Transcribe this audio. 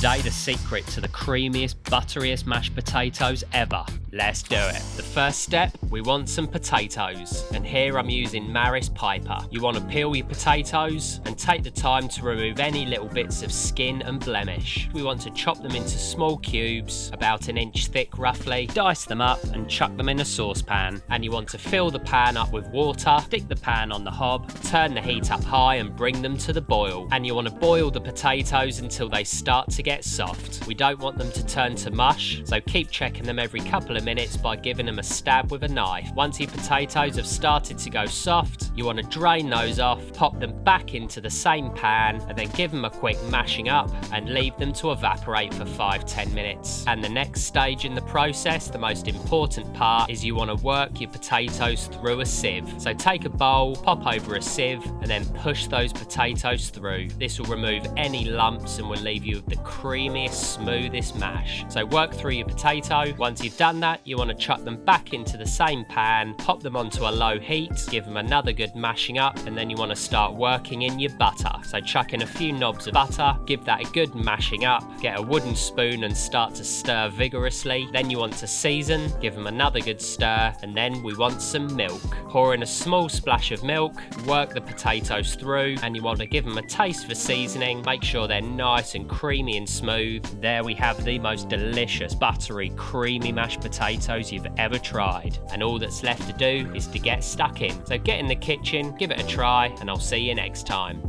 Today, the secret to the creamiest, butteriest mashed potatoes ever. Let's do it. The first step, we want some potatoes. And here I'm using Maris Piper. You want to peel your potatoes and take the time to remove any little bits of skin and blemish. We want to chop them into small cubes, about an inch thick roughly, dice them up and chuck them in a saucepan. And you want to fill the pan up with water, stick the pan on the hob, turn the heat up high and bring them to the boil. And you want to boil the potatoes until they start to get soft. We don't want them to turn to mush, so keep checking them every couple of minutes by giving them a stab with a knife. Once your potatoes have started to go soft, you want to drain those off, pop them back into the same pan, and then give them a quick mashing up and leave them to evaporate for 5-10 minutes. And the next stage in the process, the most important part, is you want to work your potatoes through a sieve. So take a bowl, pop over a sieve, and then push those potatoes through. This will remove any lumps and will leave you with the creamiest, smoothest mash. So work through your potato. Once you've done that, you want to chuck them back into the same pan, pop them onto a low heat, give them another good mashing up, and then you want to start working in your butter. So chuck in a few knobs of butter, give that a good mashing up, get a wooden spoon and start to stir vigorously. Then you want to season, give them another good stir, and then we want some milk. Pour in a small splash of milk, work the potatoes through, and you want to give them a taste for seasoning. Make sure they're nice and creamy and smooth. There we have the most delicious, buttery, creamy mashed potatoes you've ever tried. And all that's left to do is to get stuck in. So get in the kitchen, give it a try, and I'll see you next time.